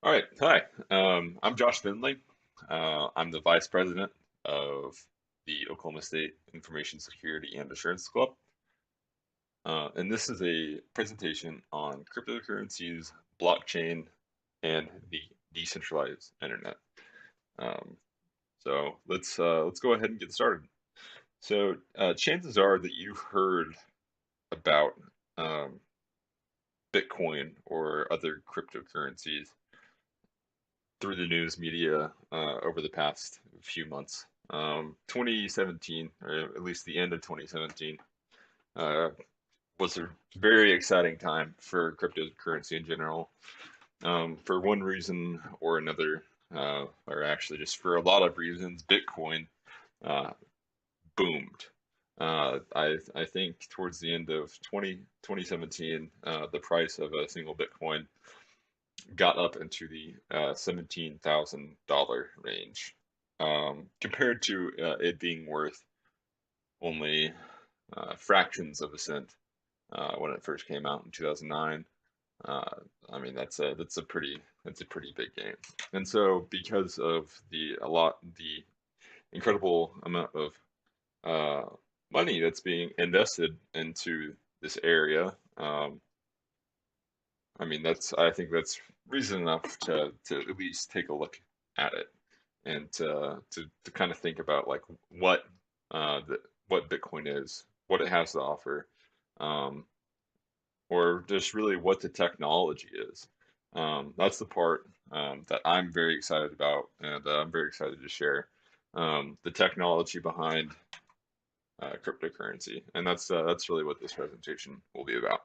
All right. Hi. I'm Josh Finley. I'm the Vice President of the Oklahoma State Information Security and Assurance Club. And this is a presentation on cryptocurrencies, blockchain, and the decentralized internet. Um, so let's go ahead and get started. So chances are that you've heard about um, Bitcoin or other cryptocurrencies through the news media over the past few months. 2017, or at least the end of 2017, uh, was a very exciting time for cryptocurrency in general. For one reason or another, or actually just for a lot of reasons, Bitcoin uh, boomed. I think towards the end of 2017, the price of a single Bitcoin got up into the $17,000 range, compared to it being worth only fractions of a cent when it first came out in 2009. Uh, I mean that's a pretty big game, and so because of the incredible amount of uh, money that's being invested into this area, I think that's reason enough to at least take a look at it and to kind of think about like what what Bitcoin is, what it has to offer, um, or just really what the technology is. That's the part that I'm very excited about and that I'm very excited to share. The technology behind cryptocurrency, and that's really what this presentation will be about.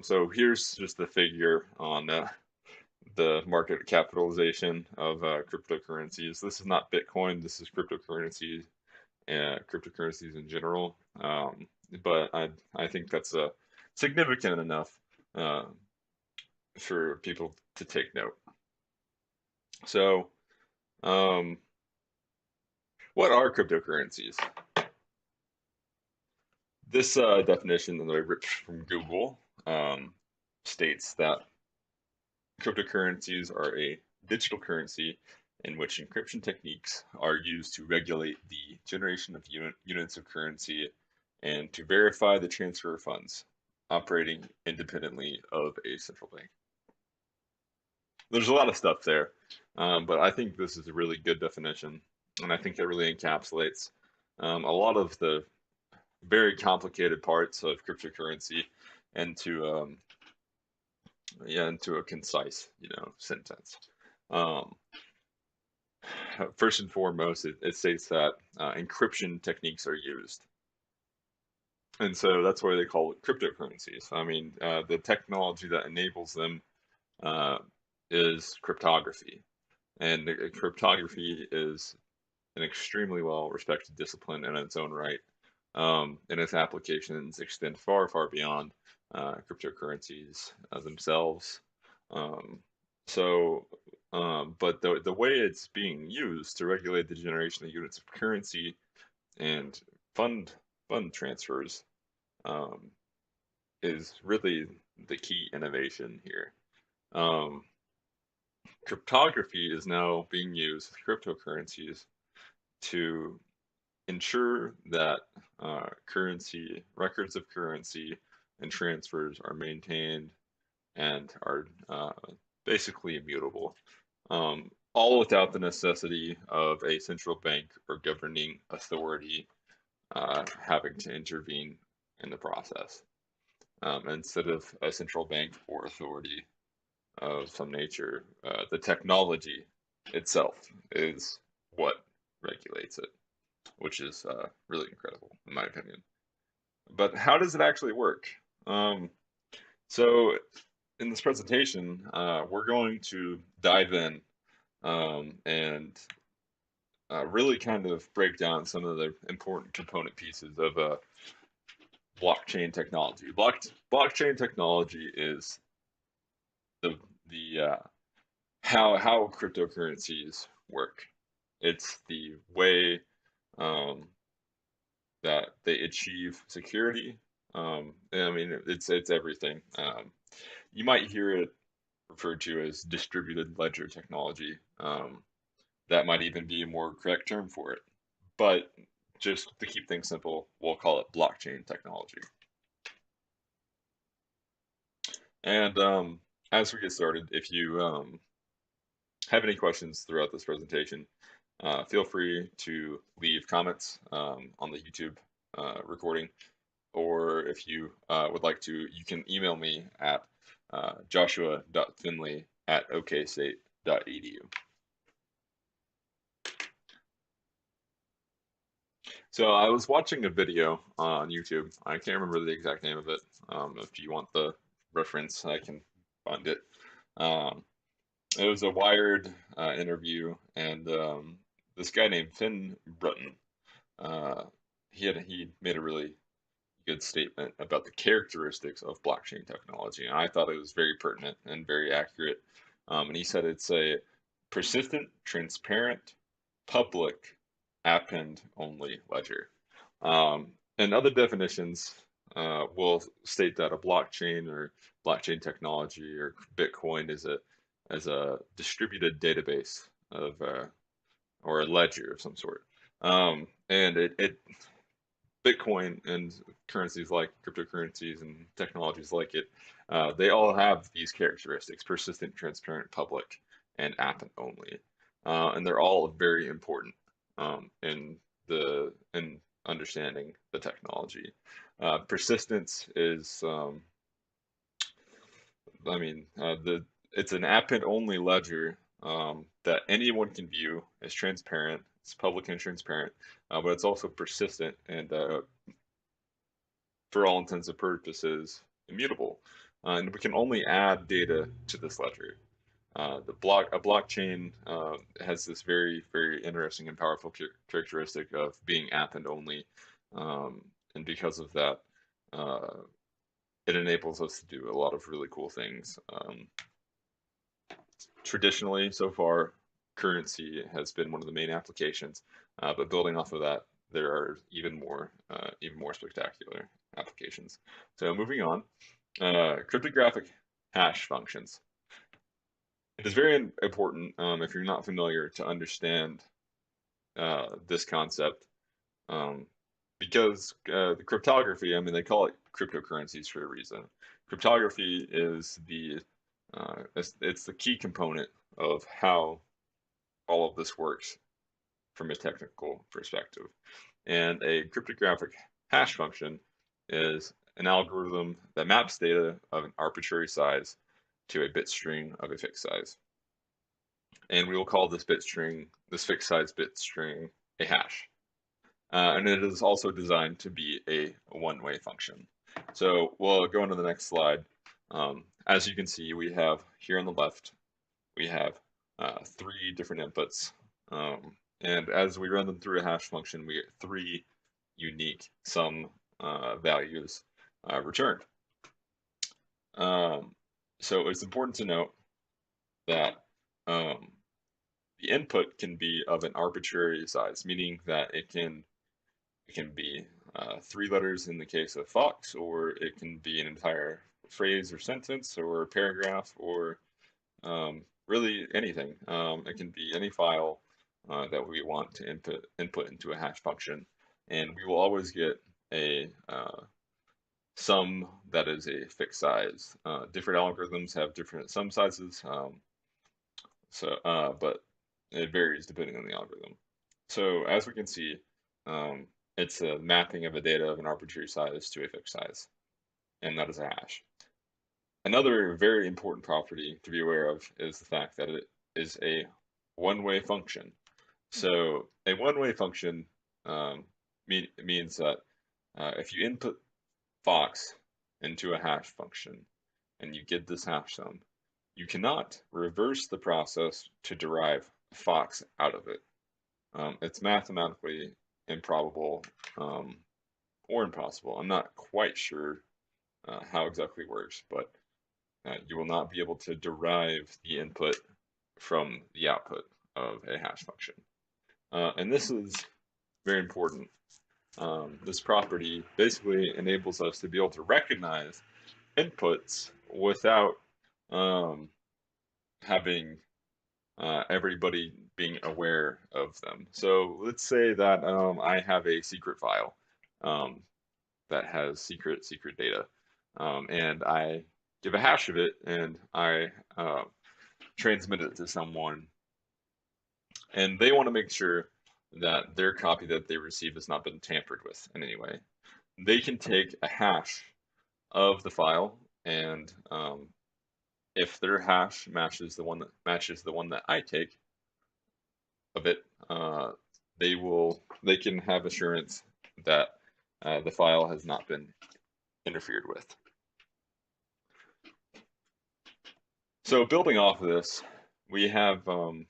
So here's just the figure on the market capitalization of cryptocurrencies. This is not Bitcoin. This is cryptocurrencies and cryptocurrencies in general. But I think that's significant enough uh, for people to take note. So, um, what are cryptocurrencies? This definition that I ripped from Google states that cryptocurrencies are a digital currency in which encryption techniques are used to regulate the generation of units of currency and to verify the transfer of funds, operating independently of a central bank. There's a lot of stuff there, but I think this is a really good definition, and I think it really encapsulates a lot of the very complicated parts of cryptocurrency into into a concise, sentence. Um, First and foremost, it states that encryption techniques are used. And so that's why they call it cryptocurrencies. I mean, the technology that enables them uh, is cryptography. And cryptography is an extremely well respected discipline in its own right. And its applications extend far, far beyond cryptocurrencies themselves. Um, but the way it's being used to regulate the generation of units of currency and fund fund transfers um, is really the key innovation here. Um, Cryptography is now being used with cryptocurrencies to ensure that currency records of currency and transfers are maintained and are basically immutable, all without the necessity of a central bank or governing authority having to intervene in the process. Instead of a central bank or authority of some nature, the technology itself is what regulates it, which is really incredible, in my opinion. But how does it actually work? Um, so, in this presentation, we're going to dive in and really kind of break down some of the important component pieces of blockchain technology. Blockchain technology is the the how cryptocurrencies work. It's the way um, that they achieve security. And I mean, it's everything. You might hear it. referred to as distributed ledger technology. That might even be a more correct term for it. But just to keep things simple, we'll call it blockchain technology. And as we get started, if you have any questions throughout this presentation, feel free to leave comments on the YouTube recording, or if you would like to, you can email me at joshua.finley@okstate.edu. So I was watching a video on YouTube. I can't remember the exact name of it. If you want the reference, I can find it. It was a Wired interview, and this guy named Finn Brutton, uh, he made a really good statement about the characteristics of blockchain technology, and I thought it was very pertinent and very accurate. And he said it's a persistent, transparent, public, append-only ledger. And other definitions will state that a blockchain or blockchain technology or Bitcoin is a distributed database of or a ledger of some sort. And it Bitcoin and currencies like cryptocurrencies and technologies like it, they all have these characteristics: persistent, transparent, public, and append only. And they're all very important in understanding the technology. Persistence is, it's an append only ledger that anyone can view. It's transparent, it's public and transparent, but it's also persistent and for all intents and purposes, immutable. And we can only add data to this ledger. A blockchain has this very, very interesting and powerful characteristic of being append only, and because of that, uh, it enables us to do a lot of really cool things. Traditionally, so far, currency has been one of the main applications, but building off of that, there are even more spectacular applications. So moving on, cryptographic hash functions. It is very important, if you're not familiar, to understand this concept, um, because the cryptography, I mean, they call it cryptocurrencies for a reason. Cryptography is it's the key component of how all of this works from a technical perspective. And a cryptographic hash function is an algorithm that maps data of an arbitrary size to a bit string of a fixed size. And we will call this fixed size bit string, a hash. And it is also designed to be a one-way function. So we'll go on to the next slide. As you can see, we have here on the left, we have 3 different inputs. And as we run them through a hash function, we get 3 unique sum values returned. So it's important to note that the input can be of an arbitrary size, meaning that it can be 3 letters in the case of Fox, or it can be an entire phrase or sentence or a paragraph, or really anything. It can be any file that we want to input into a hash function, and we will always get a sum that is a fixed size. Different algorithms have different sum sizes, but it varies depending on the algorithm. So as we can see, it's a mapping of a data of an arbitrary size to a fixed size, and that is a hash. Another very important property to be aware of is the fact that it is a one-way function. So a one-way function means that if you input Fox into a hash function and you get this hash sum, you cannot reverse the process to derive Fox out of it. It's mathematically improbable or impossible. I'm not quite sure how exactly it works, but you will not be able to derive the input from the output of a hash function. And this is very important. This property basically enables us to be able to recognize inputs without having everybody being aware of them. So let's say that I have a secret file um, that has secret data, and I give a hash of it, and I transmit it to someone, and they want to make sure that their copy that they receive has not been tampered with in any way. They can take a hash of the file, and if their hash matches the one that I take of it, they can have assurance that the file has not been interfered with. So building off of this, we have an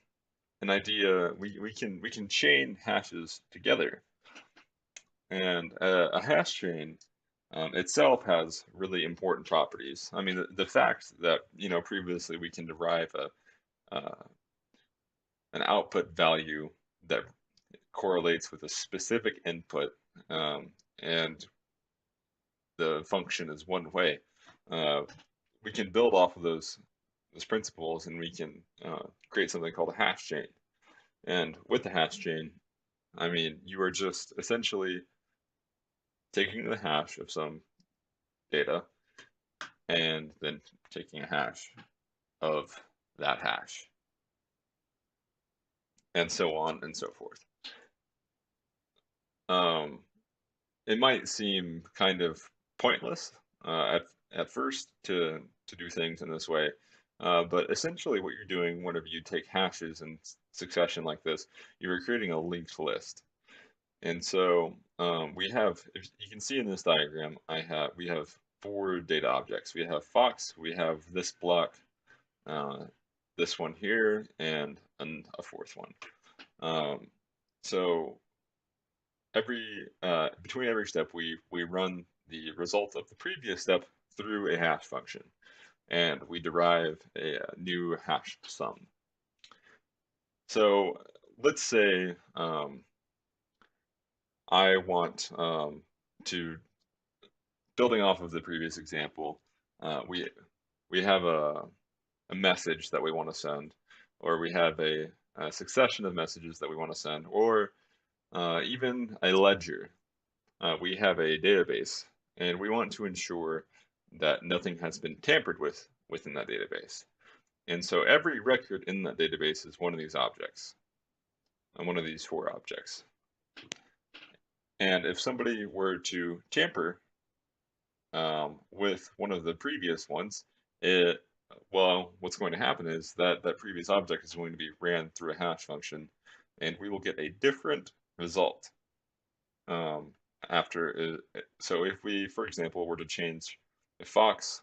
idea. We can chain hashes together, and a hash chain itself has really important properties. I mean, the fact that previously we can derive an output value that correlates with a specific input, and the function is one way. We can build off of those principles, and we can create something called a hash chain. And with the hash chain, I mean, you are just essentially taking the hash of some data and then taking a hash of that hash, and so on and so forth. It might seem kind of pointless at first to do things in this way, but essentially what you're doing whenever you take hashes in succession like this, you're creating a linked list. And so we have, if you can see in this diagram, we have 4 data objects. We have Fox, we have this block, this one here, and a 4th one. So between every step, we run the result of the previous step through a hash function, and we derive a new hash sum. So let's say I want to, building off of the previous example, we have a message that we want to send, or we have a succession of messages that we want to send, or even a ledger. We have a database, and we want to ensure that nothing has been tampered with within that database. And so every record in that database is one of these objects, and one of these 4 objects. And if somebody were to tamper with one of the previous ones, what's going to happen is that that previous object is going to be ran through a hash function, and we will get a different result after it. So if we, for example, were to change a Fox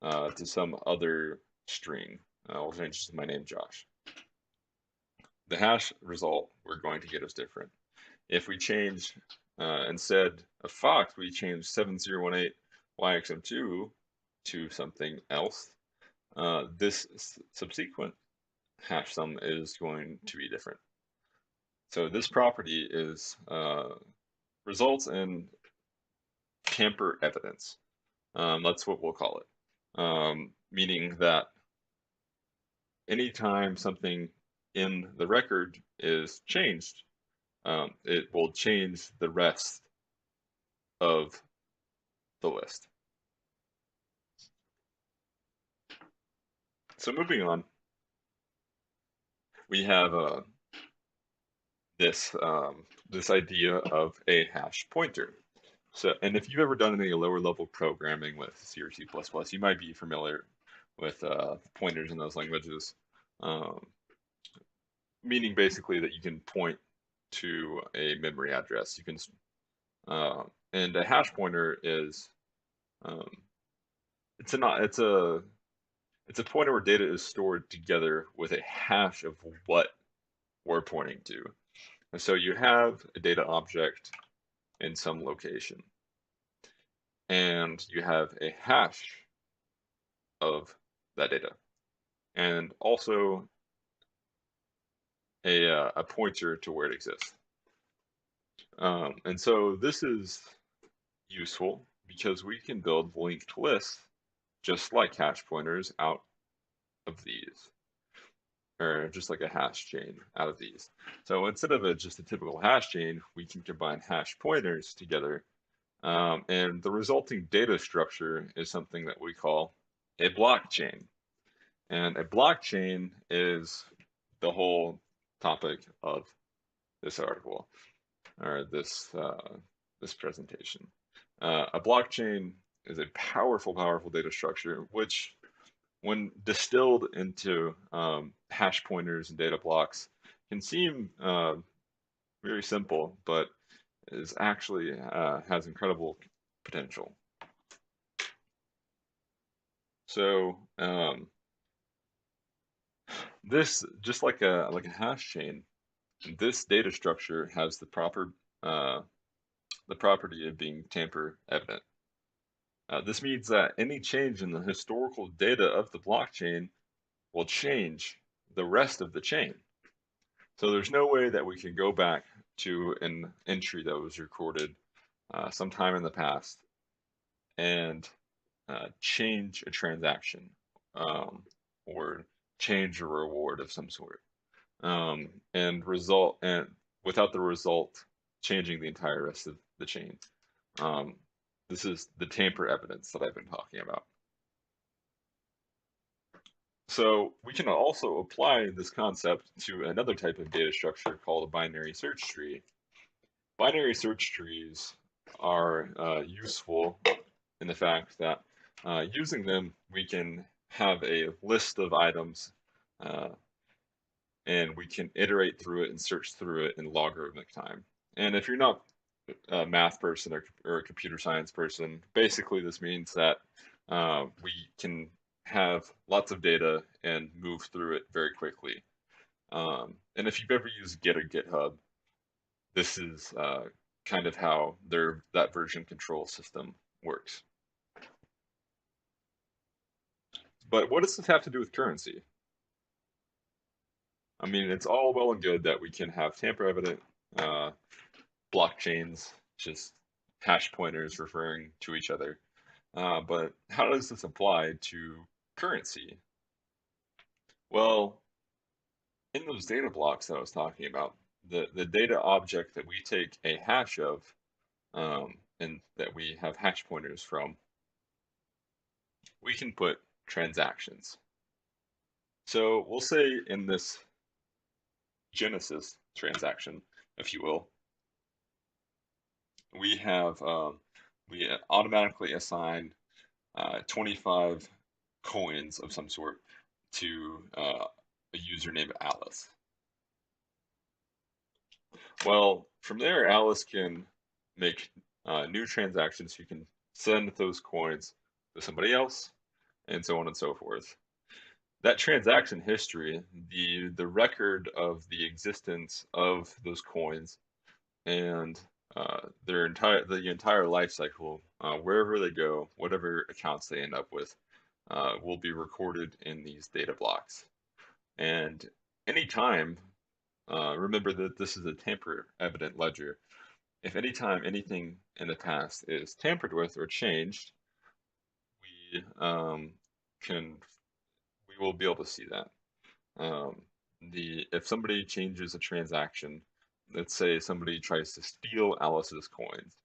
to some other string, we'll change to my name Josh. The hash result we're going to get is different. If we change, instead of Fox, we change 7018 YXM2 to something else, this subsequent hash sum is going to be different. So this property is results in tamper evidence. That's what we'll call it. Meaning that anytime something in the record is changed, it will change the rest of the list. So moving on, we have this idea of a hash pointer. So, and if you've ever done any lower level programming with C or C++, you might be familiar with pointers in those languages, meaning basically that you can point to a memory address. You can, and a hash pointer is, it's a pointer where data is stored together with a hash of what we're pointing to. And so you have a data object in some location, and you have a hash of that data, and also a pointer to where it exists. And so this is useful because we can build linked lists just like hash pointers out of these. or just like a hash chain out of these. So instead of just a typical hash chain, we can combine hash pointers together, and the resulting data structure is something that we call a blockchain. And a blockchain is the whole topic of this article or this presentation. A blockchain is a powerful, powerful data structure, which, when distilled into hash pointers and data blocks, can seem very simple, but is actually has incredible potential. So this, just like a hash chain, this data structure has the property of being tamper evident. This means that any change in the historical data of the blockchain will change the rest of the chain. So there's no way that we can go back to an entry that was recorded sometime in the past and change a transaction, or change a reward of some sort, and without the result changing the entire rest of the chain. Um, this is the tamper evidence that I've been talking about. So we can also apply this concept to another type of data structure called a binary search tree. Binary search trees are useful in the fact that using them, we can have a list of items, uh, and we can iterate through it and search through it in logarithmic time. And if you're not a math person or a computer science person, basically this means that we can have lots of data and move through it very quickly. And if you've ever used Git or GitHub, this is kind of how that version control system works. But what does this have to do with currency? I mean, it's all well and good that we can have tamper-evident blockchains, just hash pointers referring to each other. But how does this apply to currency? Well, in those data blocks that I was talking about, the data object that we take a hash of, and that we have hash pointers from, we can put transactions. So we'll say in this Genesis transaction, if you will, we have we automatically assign 25 coins of some sort to a user named Alice. Well, from there, Alice can make new transactions. You can send those coins to somebody else, and so on and so forth. That transaction history, the record of the existence of those coins and the entire life cycle, wherever they go, whatever accounts they end up with, will be recorded in these data blocks. And anytime, remember that this is a tamper-evident ledger. If anytime anything in the past is tampered with or changed, we we will be able to see that. If somebody changes a transaction, let's say somebody tries to steal Alice's coins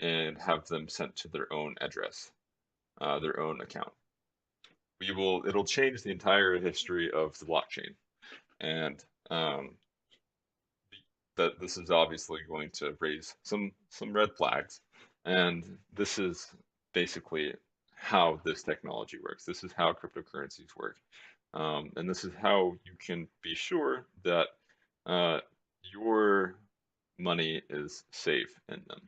and have them sent to their own address, their own account, it'll change the entire history of the blockchain, and that this is obviously going to raise some red flags, and this is basically how this technology works. This is how cryptocurrencies work, and this is how you can be sure that your money is safe in them.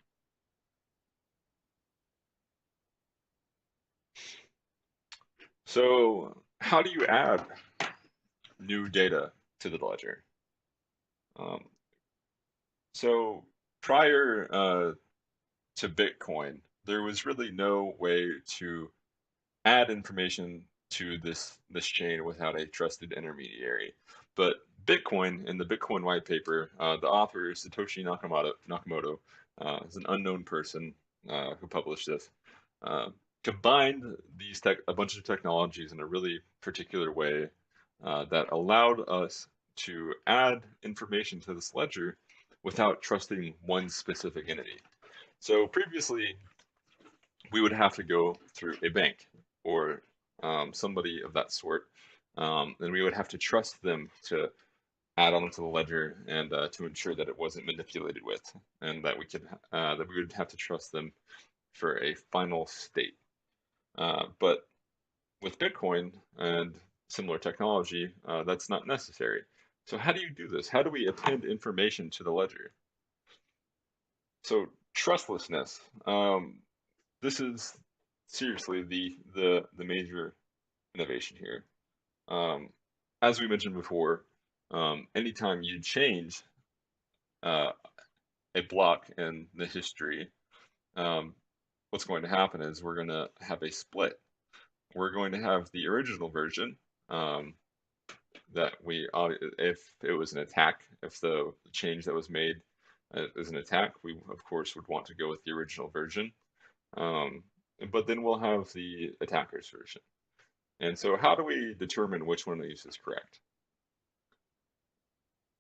So how do you add new data to the ledger? Um, so prior to Bitcoin, there was really no way to add information to this chain without a trusted intermediary. But Bitcoin, in the Bitcoin white paper, the author Satoshi Nakamoto is an unknown person who published this. Uh, Combined a bunch of technologies in a really particular way that allowed us to add information to this ledger without trusting one specific entity. So previously, we would have to go through a bank or somebody of that sort, and we would have to trust them to add on to the ledger and to ensure that it wasn't manipulated with, and that we would have to trust them for a final state. But with Bitcoin and similar technology, that's not necessary. So how do you do this? How do we append information to the ledger? So trustlessness. This is seriously the major innovation here. Um, as we mentioned before, anytime you change uh, a block in the history, um, what's going to happen is we're going to have a split. We're going to have the original version um, that if it was an attack, if the change that was made is an attack, we of course would want to go with the original version. Um, but then we'll have the attacker's version. And so how do we determine which one of these is correct?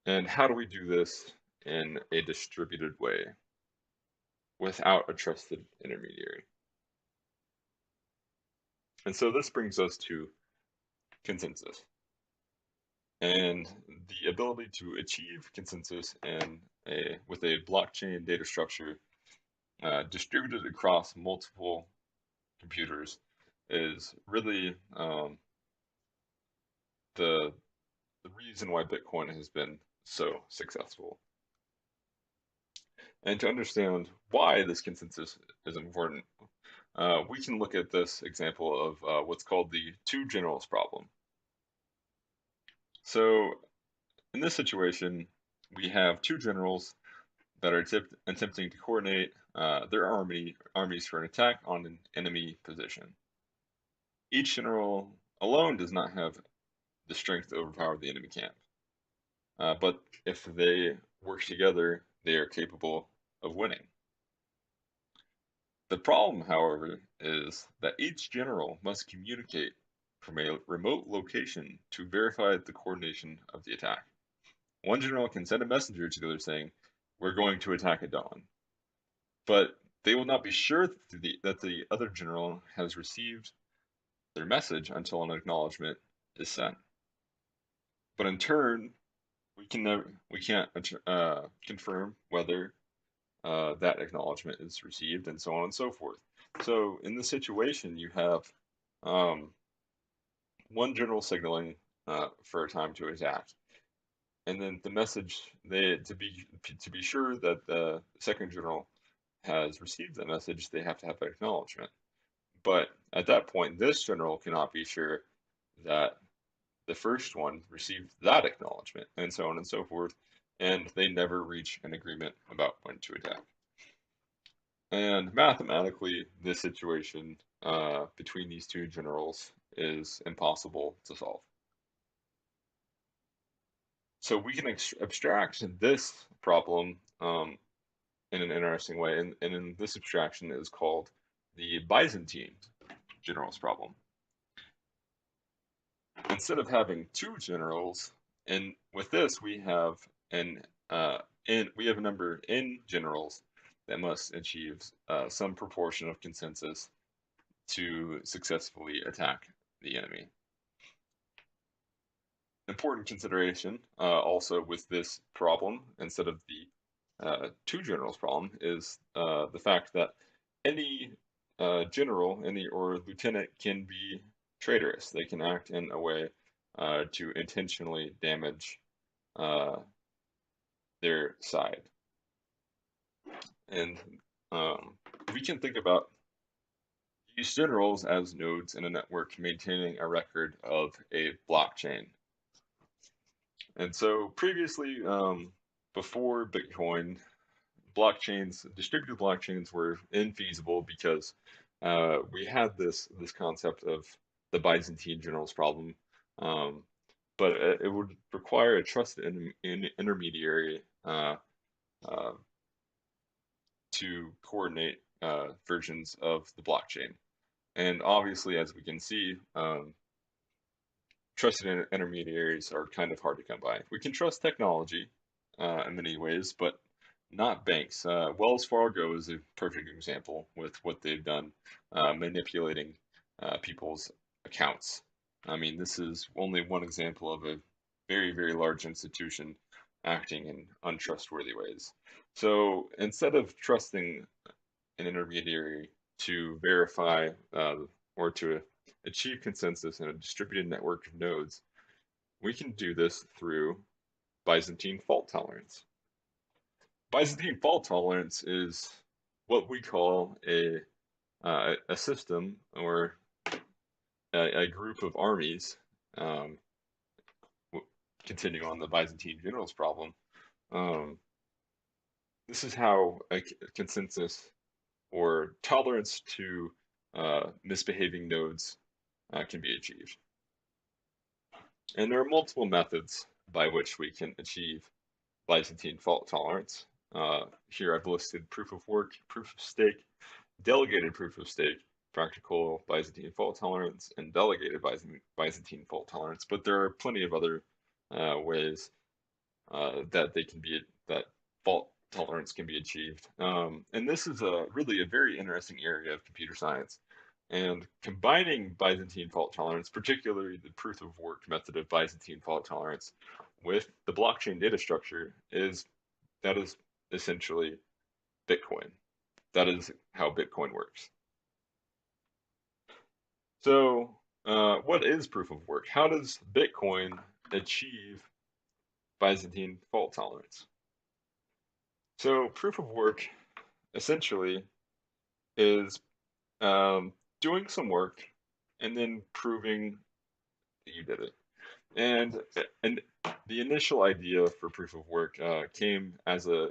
And how do we do this in a distributed way without a trusted intermediary? And so this brings us to consensus and the ability to achieve consensus with a blockchain data structure distributed across multiple computers is really the reason why Bitcoin has been so successful. And to understand why this consensus is important, we can look at this example of what's called the two generals problem. So in this situation, we have two generals that are attempting to coordinate their armies for an attack on an enemy position. Each general alone does not have the strength to overpower the enemy camp. But if they work together, they are capable of winning. The problem, however, is that each general must communicate from a remote location to verify the coordination of the attack. One general can send a messenger to the other saying, "We're going to attack at dawn." But they will not be sure that the other general has received their message until an acknowledgement is sent. But in turn, we can't confirm whether that acknowledgement is received, and so on and so forth. So in this situation, you have um, one general signaling for a time to attack, and then the message to be sure that the second general has received that message, they have to have an acknowledgement. But at that point, this general cannot be sure that the first one received that acknowledgement, and so on and so forth, and they never reach an agreement about when to attack. And mathematically, this situation between these two generals is impossible to solve. So we can abstract this problem in an interesting way, and in this abstraction is called the Byzantine generals problem. Instead of having two generals, and with this we have we have a number of n generals that must achieve some proportion of consensus to successfully attack the enemy. Important consideration also with this problem, instead of the two generals problem, is the fact that any general, or lieutenant can be traitorous. They can act in a way to intentionally damage their side. And we can think about these generals as nodes in a network maintaining a record of a blockchain. And so previously, before Bitcoin, distributed blockchains were infeasible because we had this concept of the Byzantine generals problem, but it would require a trusted intermediary uh, to coordinate versions of the blockchain. And obviously, as we can see, trusted intermediaries are kind of hard to come by. We can trust technology in many ways, but not banks. Wells Fargo is a perfect example with what they've done, manipulating people's accounts. I mean, this is only one example of a very, very large institution acting in untrustworthy ways. So instead of trusting an intermediary to verify or to achieve consensus in a distributed network of nodes, we can do this through Byzantine fault tolerance. Byzantine fault tolerance is what we call a system or a group of armies. Um, Continuing on the Byzantine generals problem, um, this is how a consensus or tolerance to misbehaving nodes can be achieved. And there are multiple methods by which we can achieve Byzantine fault tolerance. Here I've listed proof of work, proof of stake, delegated proof of stake, practical Byzantine fault tolerance, and delegated Byzantine fault tolerance. But there are plenty of other ways that that fault tolerance can be achieved. And this is really a very interesting area of computer science. And combining Byzantine fault tolerance, particularly the proof of work method of Byzantine fault tolerance, with the blockchain data structure is essentially Bitcoin. That is how Bitcoin works. So, what is proof of work? How does Bitcoin achieve Byzantine fault tolerance? So, proof of work essentially is um, doing some work and then proving that you did it. And the initial idea for proof of work came as a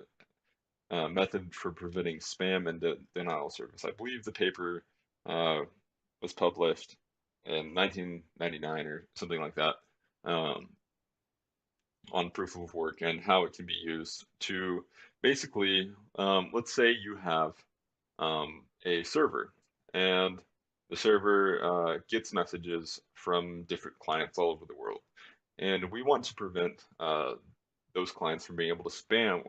method for preventing spam and denial of service. I believe the paper uh, was published in 1999 or something like that um, on proof of work and how it can be used to basically, let's say you have a server and the server gets messages from different clients all over the world. And we want to prevent those clients from being able to spam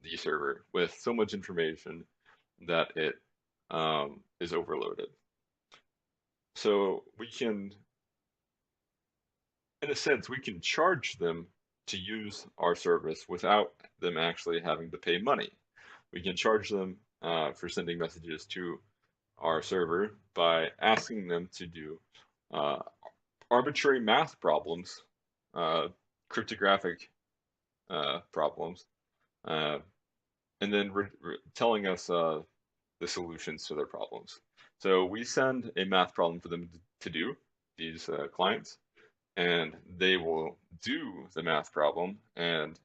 the server with so much information that it is overloaded. So we can, in a sense, we can charge them to use our service without them actually having to pay money. We can charge them for sending messages to our server by asking them to do uh, arbitrary math problems, uh, cryptographic problems, uh, and then telling us the solutions to their problems. So we send a math problem for them to do, these clients, and they will do the math problem and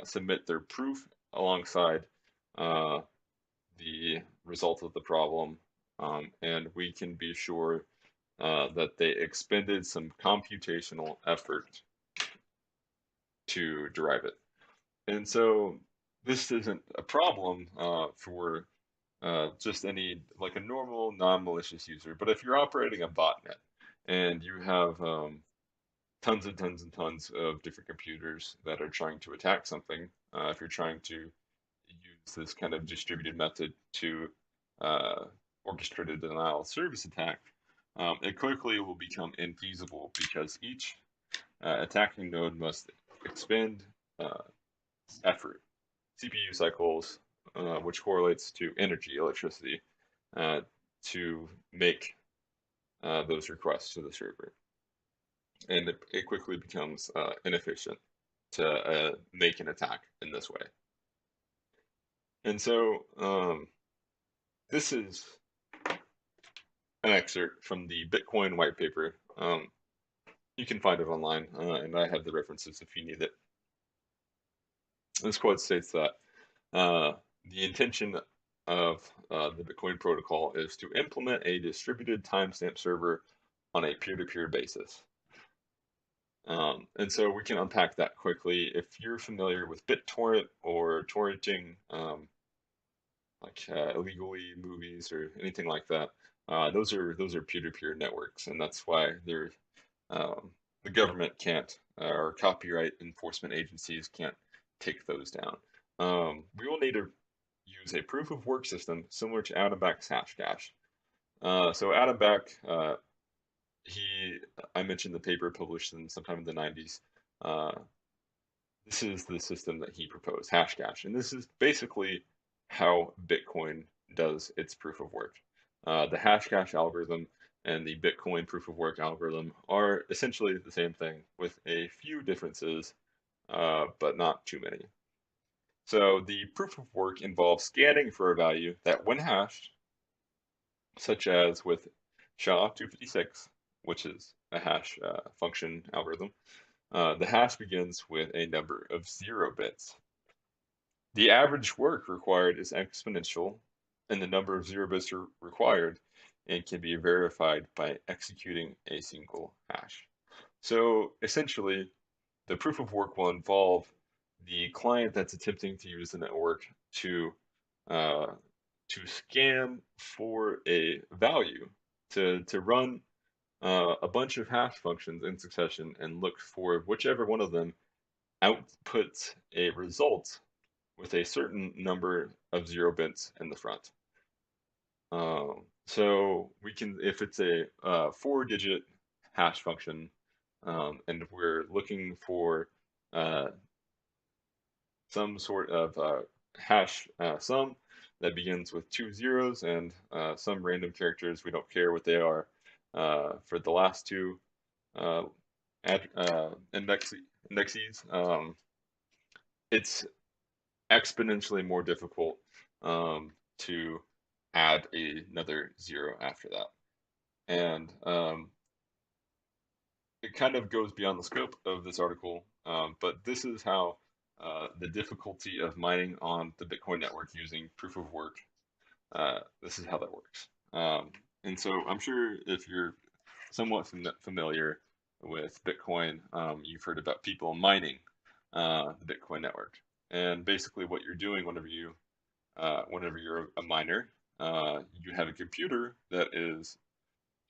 submit their proof alongside uh, the result of the problem. And we can be sure that they expended some computational effort to derive it. And so this isn't a problem for just any, like a normal non-malicious user. But if you're operating a botnet and you have tons and tons and tons of different computers that are trying to attack something, if you're trying to use this kind of distributed method to uh, orchestrate a denial of service attack, it quickly will become infeasible because each attacking node must expend uh, effort, CPU cycles, which correlates to energy, electricity, uh, to make those requests to the server. And it quickly becomes inefficient to make an attack in this way. And so this is an excerpt from the Bitcoin white paper. You can find it online, and I have the references if you need it. This quote states that the intention of the Bitcoin protocol is to implement a distributed timestamp server on a peer-to-peer basis. And so we can unpack that quickly. If you're familiar with BitTorrent or torrenting, like illegally movies or anything like that, those are peer-to-peer networks, and that's why they're the government can't, or copyright enforcement agencies can't take those down. We will need to use a proof of work system similar to Adam Back's Hashcash. So Adam Back, he, I mentioned the paper published in sometime in the 90s. Uh, this is the system that he proposed, Hashcash, and this is basically how Bitcoin does its proof of work. The Hashcash algorithm and the Bitcoin proof of work algorithm are essentially the same thing with a few differences, but not too many. So the proof of work involves scanning for a value that, when hashed, such as with SHA-256, which is a hash function algorithm, the hash begins with a number of 0 bits. The average work required is exponential, and the number of 0 bits are required and can be verified by executing a single hash. So essentially, the proof of work will involve the client that's attempting to use the network to uh, scan for a value, to run a bunch of hash functions in succession and look for whichever one of them outputs a result with a certain number of 0 bits in the front. So we can, if it's a 4-digit hash function, and we're looking for uh, some sort of hash sum that begins with 2 zeros and some random characters, we don't care what they are, for the last two uh, indexes. It's exponentially more difficult to add another 0 after that. And it kind of goes beyond the scope of this article, but this is how the difficulty of mining on the Bitcoin network using proof of work, this is how that works. And so I'm sure if you're somewhat familiar with Bitcoin, you've heard about people mining the Bitcoin network. And basically what you're doing whenever you're a miner, you have a computer that is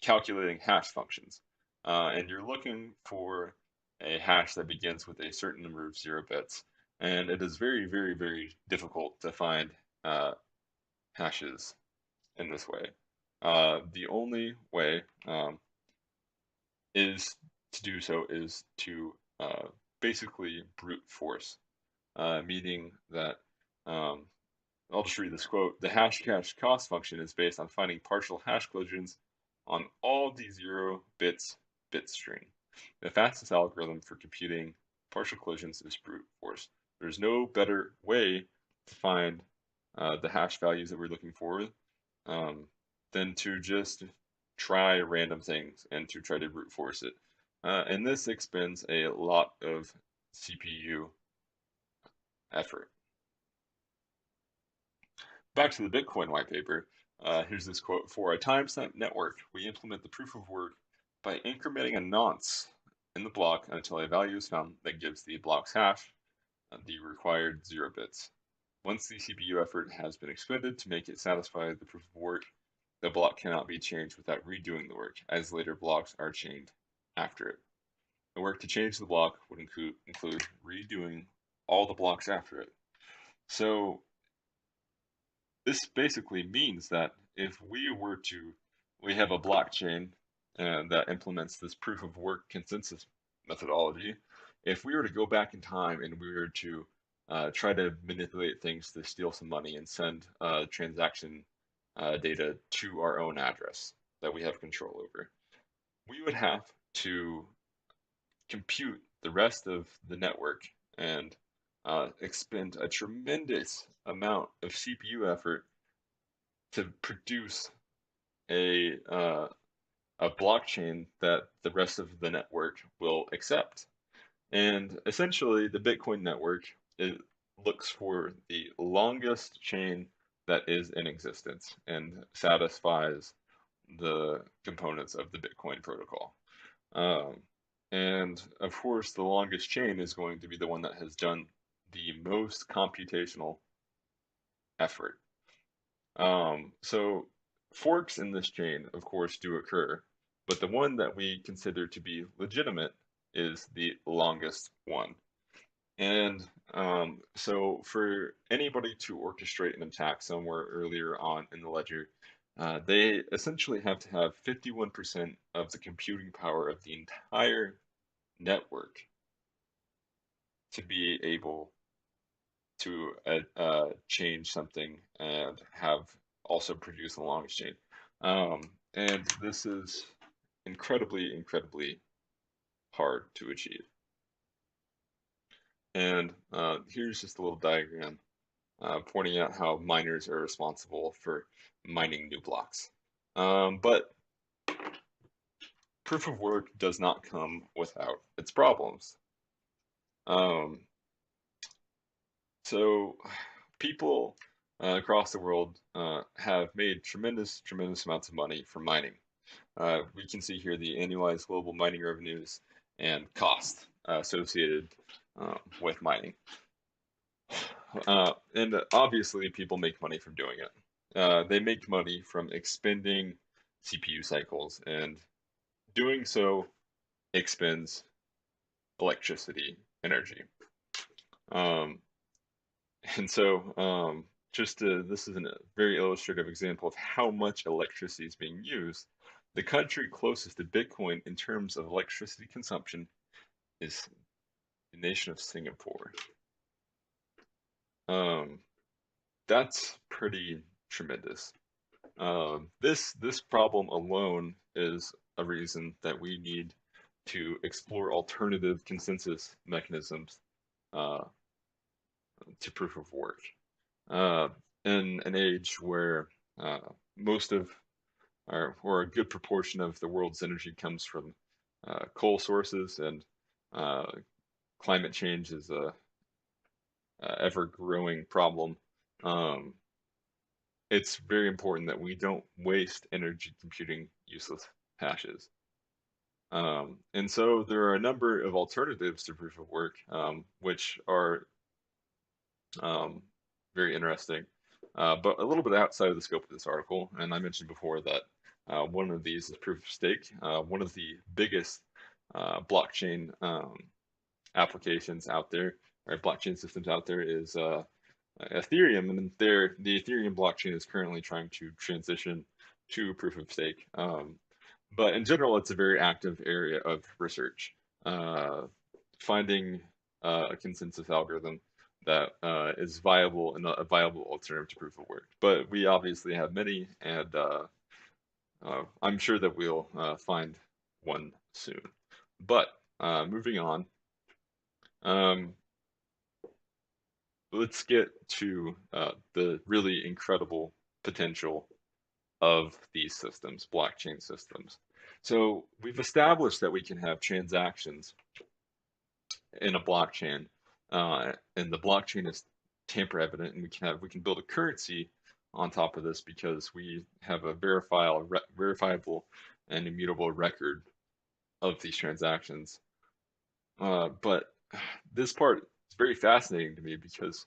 calculating hash functions. And you're looking for a hash that begins with a certain number of 0 bits. And it is very, very, very difficult to find hashes in this way. The only way is to do so is to basically brute force, meaning that I'll just read this quote. The hashcash cost function is based on finding partial hash collisions on all the 0 bit string. The fastest algorithm for computing partial collisions is brute force. There's no better way to find the hash values that we're looking for um, than to just try random things and to try to brute force it. And this expends a lot of CPU effort. Back to the Bitcoin white paper, here's this quote. For a timestamp network, we implement the proof of work by incrementing a nonce in the block until a value is found that gives the block's hash the required 0 bits. Once the CPU effort has been expended to make it satisfy the proof of work, the block cannot be changed without redoing the work, as later blocks are chained after it. The work to change the block would include redoing all the blocks after it. So this basically means that if we have a blockchain that implements this proof of work consensus methodology. If we were to go back in time and we were to try to manipulate things to steal some money and send transaction data to our own address that we have control over, we would have to compute the rest of the network and expend a tremendous amount of CPU effort to produce a uh, a blockchain that the rest of the network will accept. And essentially, the Bitcoin network, it looks for the longest chain that is in existence and satisfies the components of the Bitcoin protocol. Um, and of course, the longest chain is going to be the one that has done the most computational effort. So forks in this chain, of course, do occur, but the one that we consider to be legitimate is the longest one. And so for anybody to orchestrate an attack somewhere earlier on in the ledger, they essentially have to have 51% of the computing power of the entire network to be able to change something and have also produce the longest chain. And this is incredibly, incredibly hard to achieve. And here's just a little diagram pointing out how miners are responsible for mining new blocks. But proof of work does not come without its problems. Um, so people across the world have made tremendous, tremendous amounts of money from mining. We can see here the annualized global mining revenues and cost associated with mining. And obviously, people make money from doing it. They make money from expending CPU cycles, and doing so expends electricity energy. Um, and so, this is a very illustrative example of how much electricity is being used. The country closest to Bitcoin in terms of electricity consumption is the nation of Singapore. That's pretty tremendous. This problem alone is a reason that we need to explore alternative consensus mechanisms uh, to proof of work. In an age where most of or a good proportion of the world's energy comes from coal sources, and climate change is a ever-growing problem. Um, it's very important that we don't waste energy computing useless hashes. And so there are a number of alternatives to proof of work, which are um, very interesting, but a little bit outside of the scope of this article. And I mentioned before that one of these is proof of stake. One of the biggest blockchain applications out there, or blockchain systems out there, is Ethereum, and the Ethereum blockchain is currently trying to transition to proof of stake. But in general, it's a very active area of research, finding a consensus algorithm that is viable and a viable alternative to proof of work. But we obviously have many, and I'm sure that we'll find one soon. But moving on, um, let's get to the really incredible potential of these systems, blockchain systems. So we've established that we can have transactions in a blockchain, and the blockchain is tamper evident, and we can build a currency on top of this because we have a verifiable and immutable record of these transactions. But this part is very fascinating to me because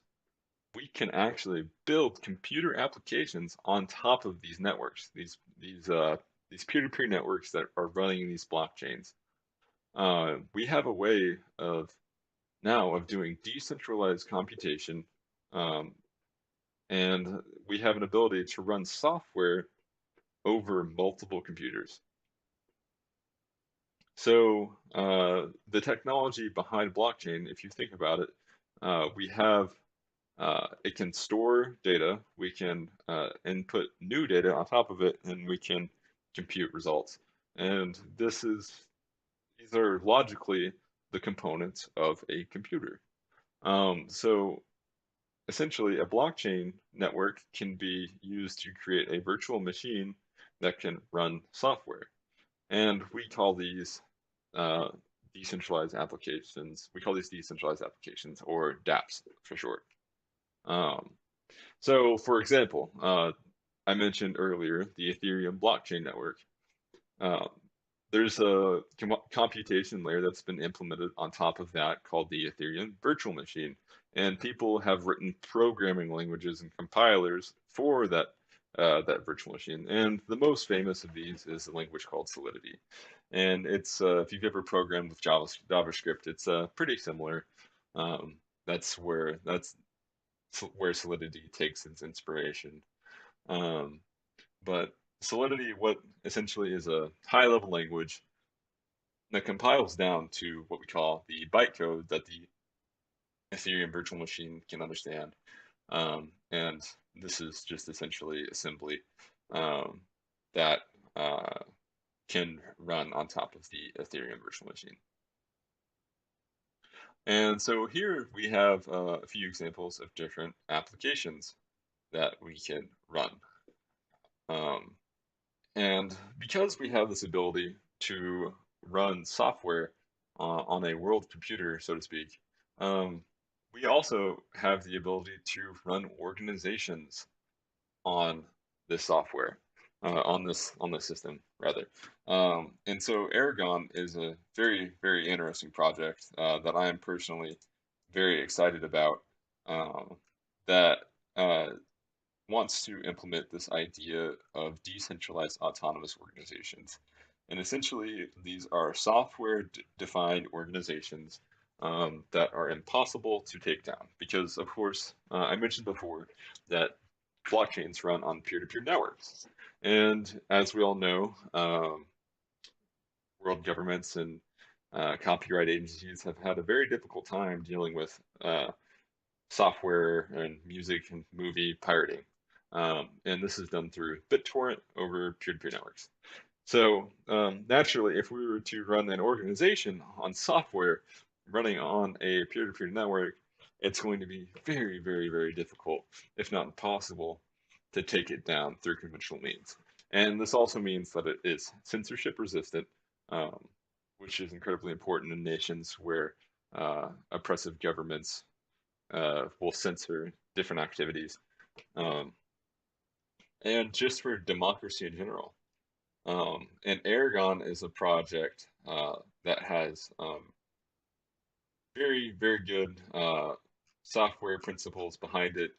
we can actually build computer applications on top of these networks, these peer-to-peer networks that are running these blockchains. We have a way of now of doing decentralized computation, um, and we have an ability to run software over multiple computers. So the technology behind blockchain, if you think about it, we have it can store data, we can input new data on top of it, and we can compute results. And these are logically the components of a computer. So essentially, a blockchain network can be used to create a virtual machine that can run software. And we call these uh, decentralized applications. We call these decentralized applications, or dApps for short. Um, so, for example, I mentioned earlier the Ethereum blockchain network. Um, there's a computation layer that's been implemented on top of that called the Ethereum virtual machine. And people have written programming languages and compilers for that virtual machine. And the most famous of these is a language called Solidity. And it's if you've ever programmed with JavaScript, it's pretty similar. Um, that's where Solidity takes its inspiration. Um, but Solidity, what essentially is a high-level language that compiles down to what we call the bytecode that the Ethereum virtual machine can understand. And this is just essentially assembly um, that uh, can run on top of the Ethereum virtual machine. And so here we have a few examples of different applications that we can run. Um, and because we have this ability to run software on a world computer, so to speak, um, we also have the ability to run organizations on this software, on this system rather. And so Aragon is a very interesting project that I am personally very excited about. Um, that uh, wants to implement this idea of decentralized autonomous organizations. And essentially, these are software defined organizations that are impossible to take down. Because, of course, I mentioned before that blockchains run on peer to peer networks. And as we all know, world governments and copyright agencies have had a very difficult time dealing with software and music and movie pirating. And this is done through BitTorrent over peer-to-peer networks. So naturally, if we were to run an organization on software running on a peer-to-peer network, it's going to be very difficult, if not impossible, to take it down through conventional means. And this also means that it is censorship resistant, um, which is incredibly important in nations where oppressive governments will censor different activities, um, and just for democracy in general. And Aragon is a project that has very good software principles behind it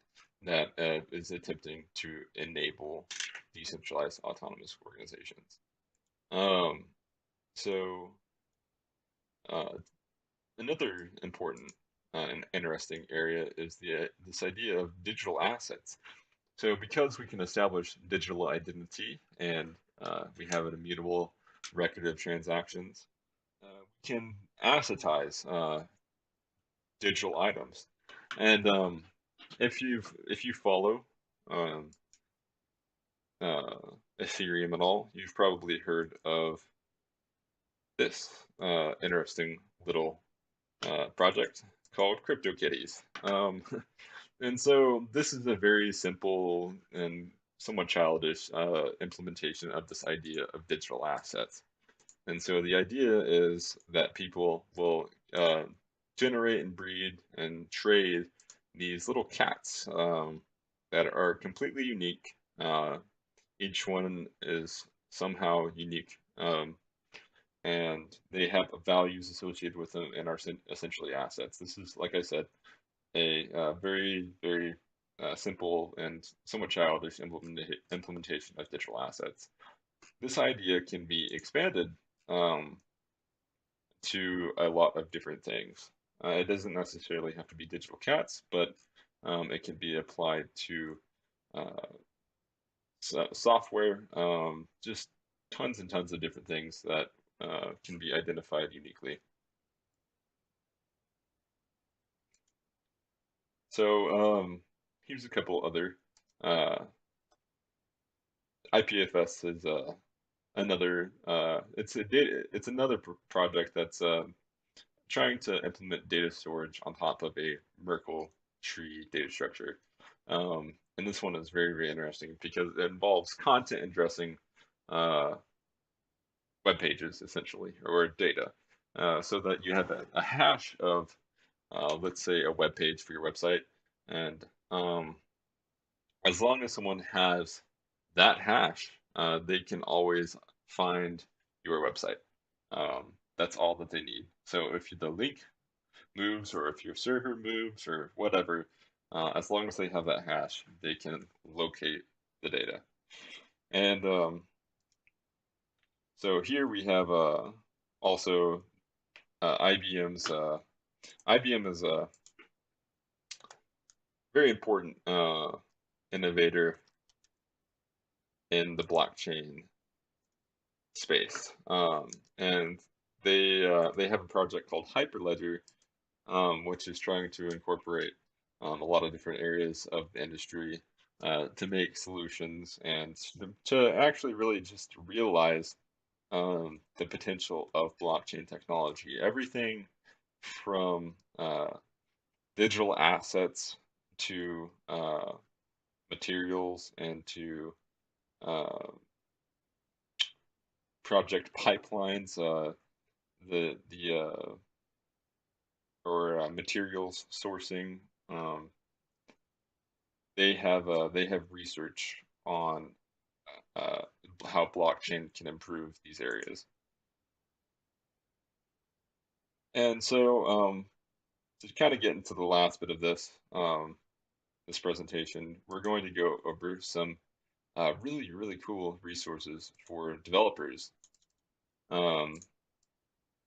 that is attempting to enable decentralized autonomous organizations. Um, so uh, another important and interesting area is this idea of digital assets. So because we can establish digital identity and we have an immutable record of transactions, we can assetize digital items. And if you follow um, uh, Ethereum at all, you've probably heard of this interesting little project called Cryptokitties. And so this is a very simple and somewhat childish implementation of this idea of digital assets. And so the idea is that people will generate and breed and trade these little cats that are completely unique. Each one is somehow unique, and they have values associated with them and are essentially assets. This is, like I said, a very simple and somewhat childish implementation of digital assets. This idea can be expanded um, to a lot of different things. It doesn't necessarily have to be digital cats, but it can be applied to uh, software, just tons and tons of different things that can be identified uniquely. So here's a couple other. IPFS is another. It's another project that's trying to implement data storage on top of a Merkle tree data structure. And this one is very interesting because it involves content addressing uh, web pages essentially or data, so that you have a hash of let's say a web page for your website, and as long as someone has that hash, they can always find your website. That's all that they need. So if the link moves or if your server moves or whatever, as long as they have that hash, they can locate the data. And So here we have also IBM's. IBM is a very important innovator in the blockchain space, and they have a project called Hyperledger, which is trying to incorporate a lot of different areas of the industry to make solutions and to actually really just realize the potential of blockchain technology. Everything from digital assets to materials and to uh, project pipelines, the or materials sourcing. Um, they have research on uh, how blockchain can improve these areas. And so to kind of get into the last bit of this presentation, we're going to go over some really cool resources for developers. Um,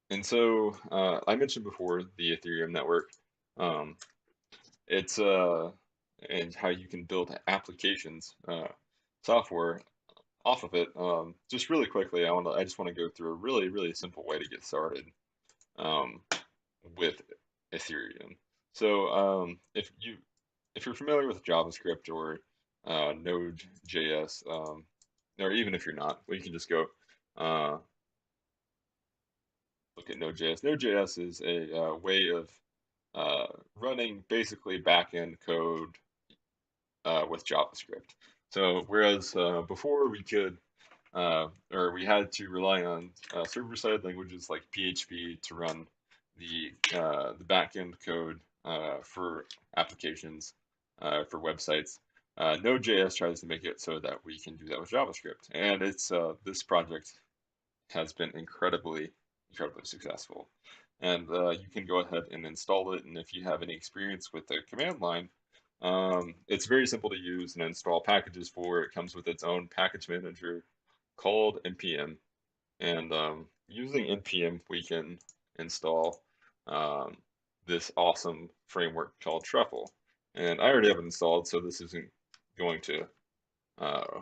and so I mentioned before the Ethereum network. Um, it's and how you can build applications, software off of it. Just really quickly, I just want to go through a really simple way to get started um, with Ethereum. So if you're familiar with JavaScript or Node.js, or even if you're not, we can just go uh, look at Node.js. Node.js is a way of running basically backend code with JavaScript. So whereas before we could or we had to rely on server-side languages like PHP to run the backend code for applications for websites. Node.js tries to make it so that we can do that with JavaScript, and it's this project has been incredibly successful. And you can go ahead and install it. And if you have any experience with the command line, it's very simple to use and install packages for. It comes with its own package manager called npm. And using npm, we can install um, this awesome framework called Truffle. And I already have it installed, so this isn't going to uh,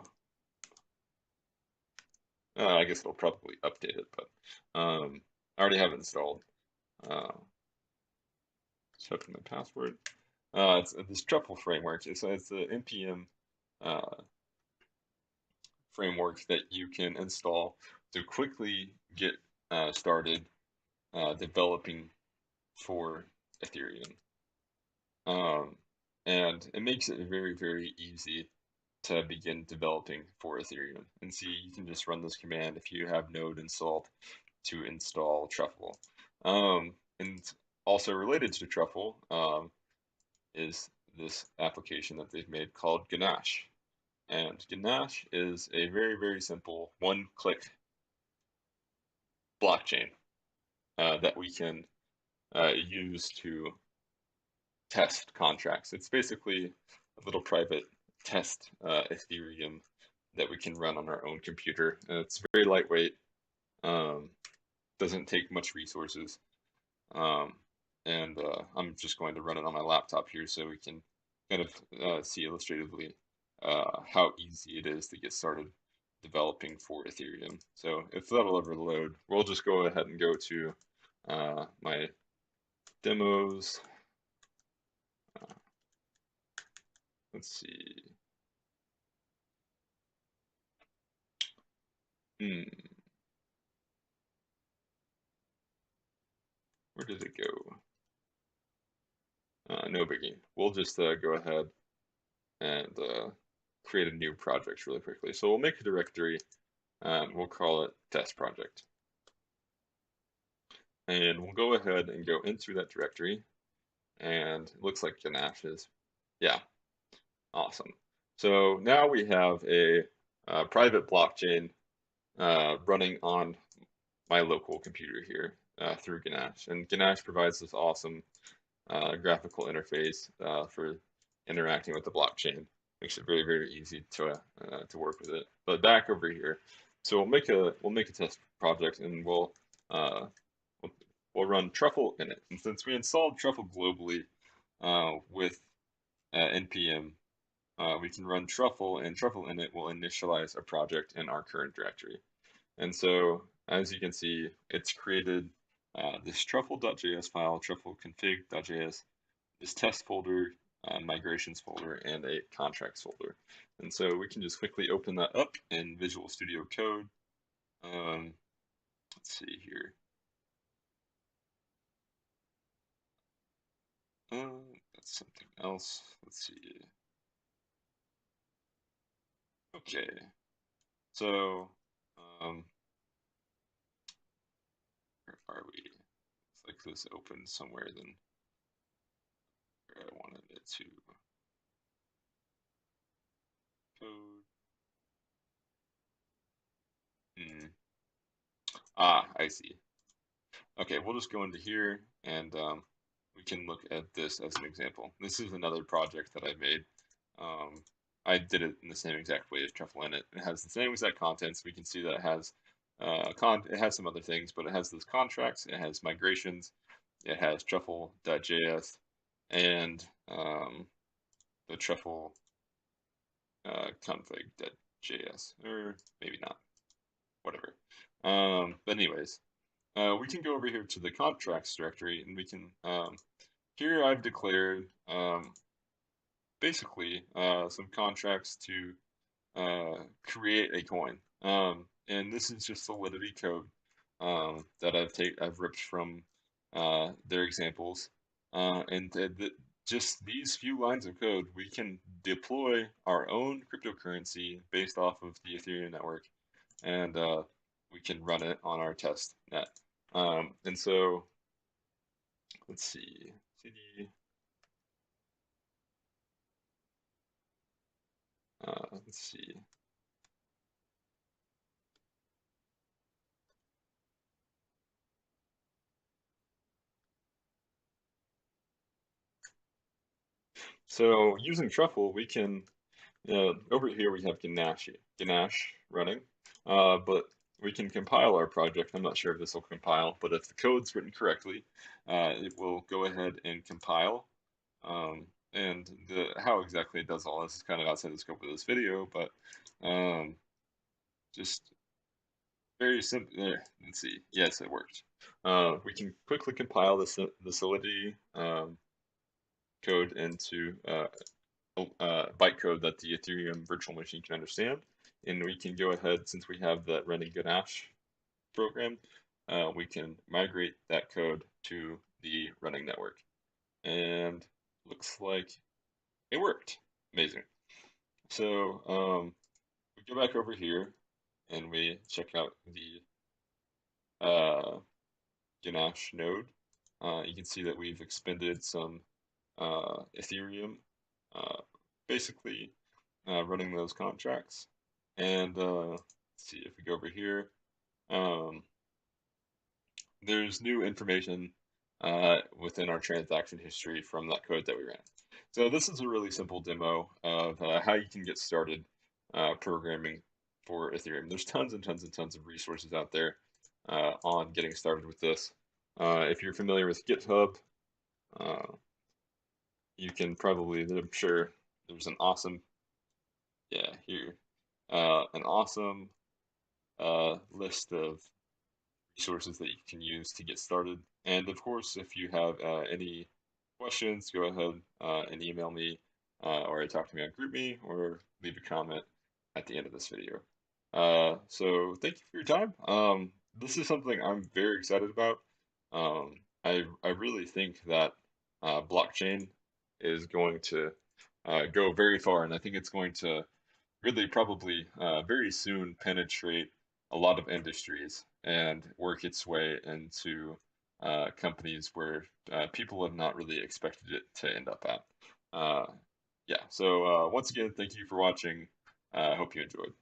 I guess it'll probably update it, but I already have it installed. Uh, just open my password. It's this Truffle framework. It's the npm uh, framework that you can install to quickly get started developing for Ethereum. Um, and it makes it very easy to begin developing for Ethereum. And see, you can just run this command if you have Node installed to install Truffle. And also related to Truffle is this application that they've made called Ganache. And Ganache is a very simple one-click blockchain that we can use to test contracts. It's basically a little private test Ethereum that we can run on our own computer. And it's very lightweight, doesn't take much resources. Um, and I'm just going to run it on my laptop here so we can kind of see illustratively how easy it is to get started developing for Ethereum. So if that'll ever load, we'll just go ahead and go to my demos. Let's see. Where did it go? No biggie. We'll just go ahead and create a new project really quickly. So we'll make a directory. We'll call it test project. And we'll go ahead and go into that directory. And it looks like Ganache is, yeah, awesome. So now we have a private blockchain running on my local computer here through Ganache. And Ganache provides this awesome graphical interface for interacting with the blockchain. Makes it very easy to work with it. But back over here, So we'll make a test project, and uh, we'll, we'll run truffle in it. And since we installed truffle globally with npm, we can run truffle, and truffle in it will initialize a project in our current directory. And so, as you can see, it's created this truffle.js file, truffle config.js, this test folder, migrations folder, and a contracts folder. And so we can just quickly open that up in Visual Studio Code. Let's see here. That's something else. Let's see. Okay. So, um, where are we? It's like this open somewhere than where I wanted it to. Code. I see. Okay, we'll just go into here, and we can look at this as an example. This is another project that I made. Um, I did it in the same exact way as Truffle in it. It has the same exact contents. We can see that it has it has some other things, but it has those contracts, it has migrations, it has truffle.js, and the truffle config.js, or maybe not, whatever. But anyways, we can go over here to the contracts directory, and we can, here I've declared basically some contracts to create a coin. And this is just Solidity code that I've ripped from their examples. And just these few lines of code, we can deploy our own cryptocurrency based off of the Ethereum network, and we can run it on our test net. And so let's see, cd, let's see. So using Truffle, we can, over here we have Ganache running, but we can compile our project. I'm not sure if this will compile, but if the code's written correctly, it will go ahead and compile. And how exactly it does all this is kind of outside the scope of this video, but just very simple. There, let's see. Yes, it worked. We can quickly compile the Solidity code into bytecode that the Ethereum virtual machine can understand. And we can go ahead, since we have that running Ganache program, we can migrate that code to the running network. And looks like it worked. Amazing. So we go back over here and we check out the Ganache node. You can see that we've expended some Ethereum, basically running those contracts. And let's see if we go over here. There's new information within our transaction history from that code that we ran. So this is a really simple demo of how you can get started programming for Ethereum. There's tons and tons and tons of resources out there on getting started with this. If you're familiar with GitHub, you can probably, I'm sure there's an awesome, yeah, here, an awesome list of resources that you can use to get started. And of course, if you have any questions, go ahead and email me or talk to me on GroupMe or leave a comment at the end of this video. So thank you for your time. This is something I'm very excited about. I really think that blockchain is going to go very far, and I think it's going to really probably very soon penetrate a lot of industries and work its way into companies where people have not really expected it to end up at. Yeah, so once again, thank you for watching. I hope you enjoyed.